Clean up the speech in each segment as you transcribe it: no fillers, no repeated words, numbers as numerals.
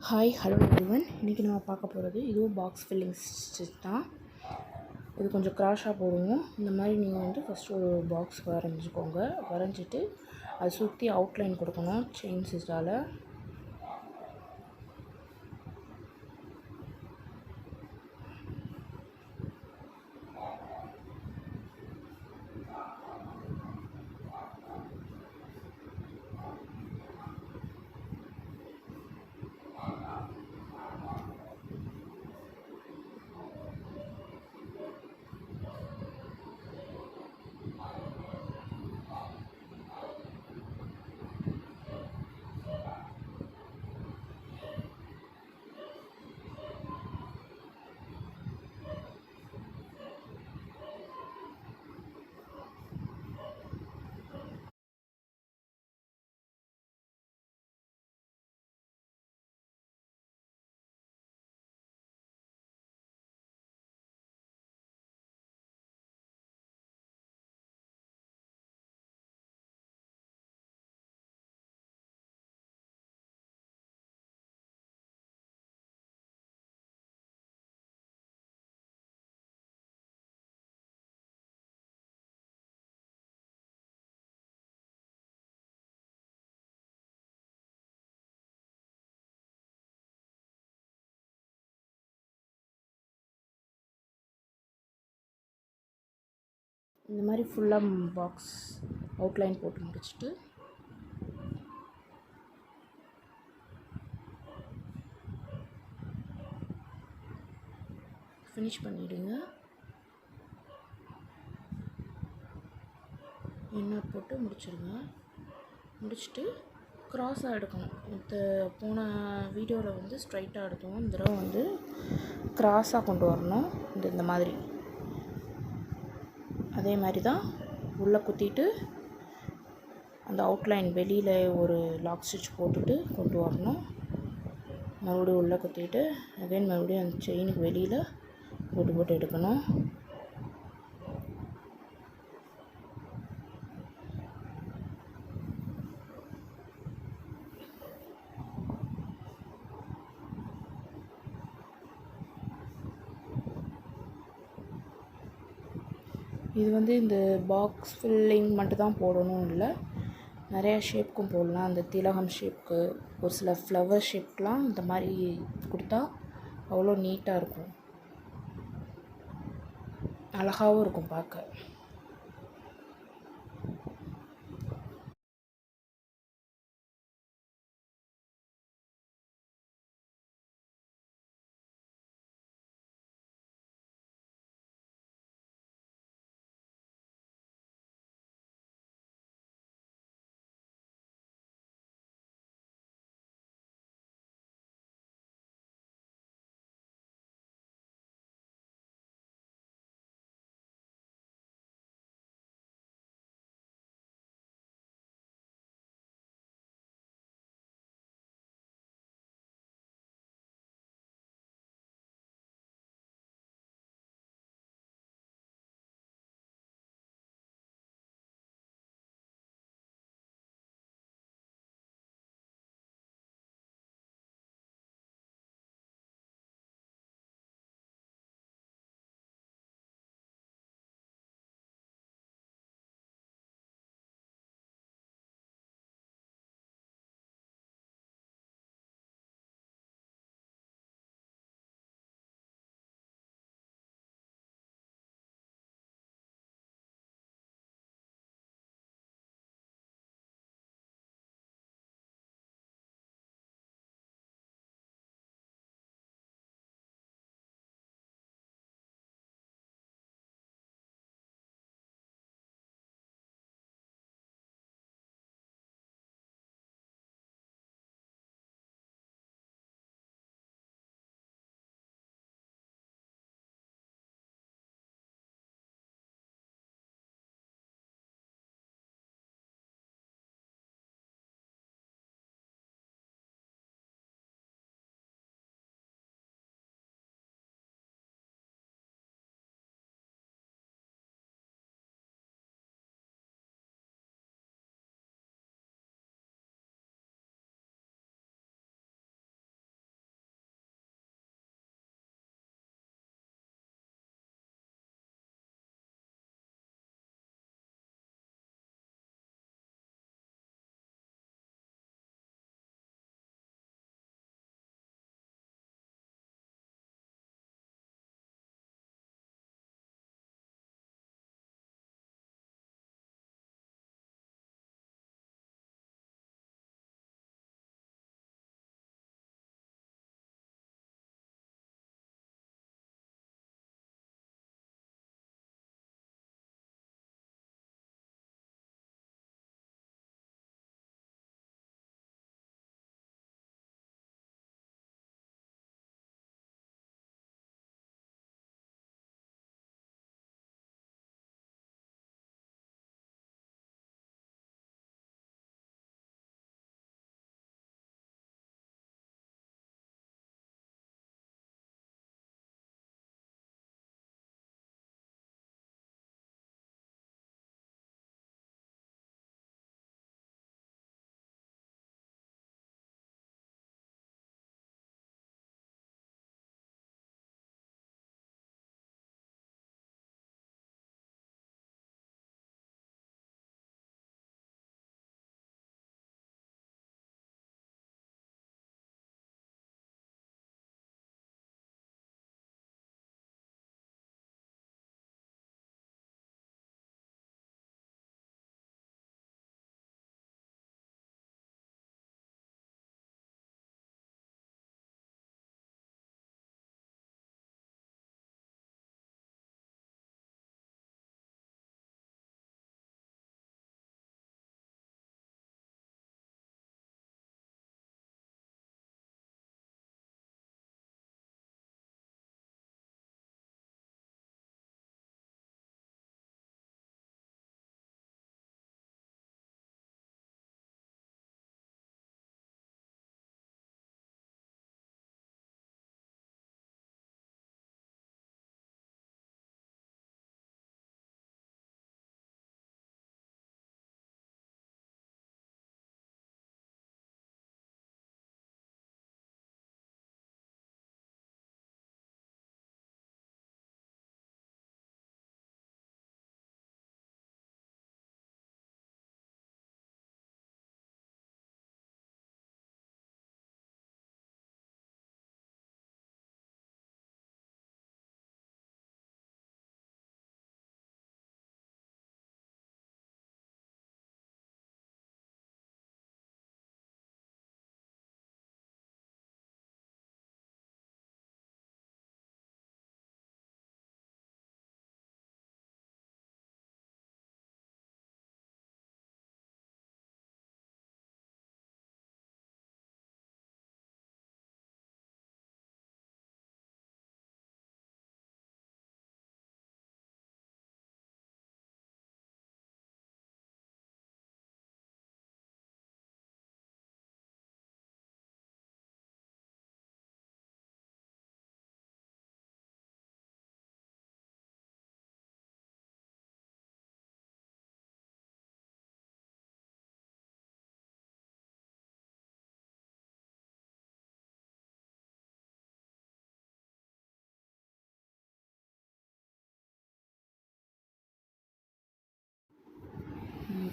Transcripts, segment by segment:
Hi hello everyone. இன்றைக்கி நம்ம பார்க்க போகிறது இதுவும் பாக்ஸ் ஃபில்லிங் ஸ்டிச் தான். இது கொஞ்சம் க்ராஷாக போடுவோம். இந்த மாதிரி நீங்கள் ஃபஸ்ட்டு ஒரு பாக்ஸ் வரைஞ்சிக்கோங்க. வரைஞ்சிட்டு அதை சுற்றி அவுட்லைன் கொடுக்கணும் செயின் ஸ்டிச்சால். இந்த மாதிரி ஃபுல்லாக பாக்ஸ் அவுட்லைன் போட்டு முடிச்சுட்டு ஃபினிஷ் பண்ணிவிடுங்க. இன்னொரு போட்டு முடிச்சிடுங்க. முடிச்சுட்டு க்ராஸாக எடுக்கணும். போன வீடியோவில் ஸ்ட்ரைட்டாக எடுத்தோம். இந்த தடவை க்ராஸாக கொண்டு வரணும். இந்த மாதிரி அதே மாதிரி தான் உள்ளே குத்திட்டு அந்த அவுட்லைன் வெளியில் ஒரு லாக் ஸ்டிச் போட்டுட்டு கொண்டு வரணும். மறுபடியும் உள்ளே குத்திட்டு அகைன் மறுபடியும் அந்த செயினுக்கு வெளியில் போட்டு எடுக்கணும். இது இந்த பாக்ஸ் ஃபில்லிங் மட்டும் தான் போடணும் இல்லை, நிறையா ஷேப்புக்கும் போடலாம். அந்த திலகம் ஷேப்புக்கு, ஒரு சில ஃப்ளவர் ஷேப்லாம் இந்த மாதிரி கொடுத்தா அவ்வளோ நீட்டாக இருக்கும், அழகாகவும் இருக்கும் பார்க்க.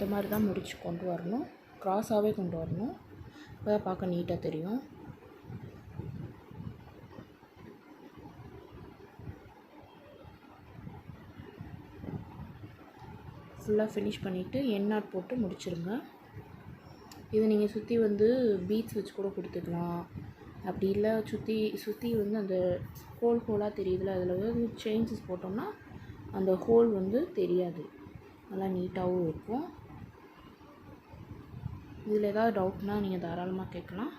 இந்த மாதிரி தான் முடிச்சு கொண்டு வரணும். க்ராஸாகவே கொண்டு வரணும். இப்போ பார்க்க நீட்டாக தெரியும். ஃபுல்லாக ஃபினிஷ் பண்ணிவிட்டு எண்ணாட் போட்டு முடிச்சிருங்க. இது நீங்கள் சுற்றி வந்து பீட்ஸ் வச்சு கூட கொடுத்துக்கலாம். அப்படி இல்லை சுற்றி வந்து அந்த ஹோலாக தெரியுதுல, அதில் வந்து செயின்ஸஸ் போட்டோம்னா அந்த ஹோல் வந்து தெரியாது, நல்லா நீட்டாகவும் இருக்கும். இதில் ஏதாவது டவுட்னால் நீங்கள் தாராளமாக கேட்கலாம்.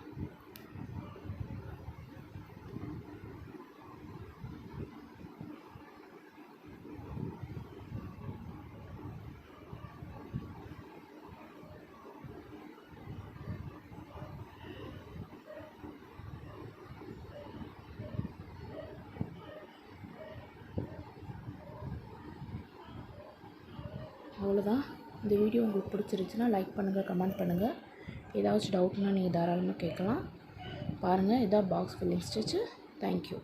அவ்வளோதான். இந்த வீடியோ உங்களுக்கு பிடிச்சிருந்துச்சுன்னா லைக் பண்ணுங்கள், கமெண்ட் பண்ணுங்கள். ஏதாச்சும் டவுட்னால் நீங்கள் தாராளமாக கேட்கலாம். பாருங்கள், இதான் பாக்ஸ் ஃபில்லிங் ஸ்டிச்சு. தேங்க்யூ.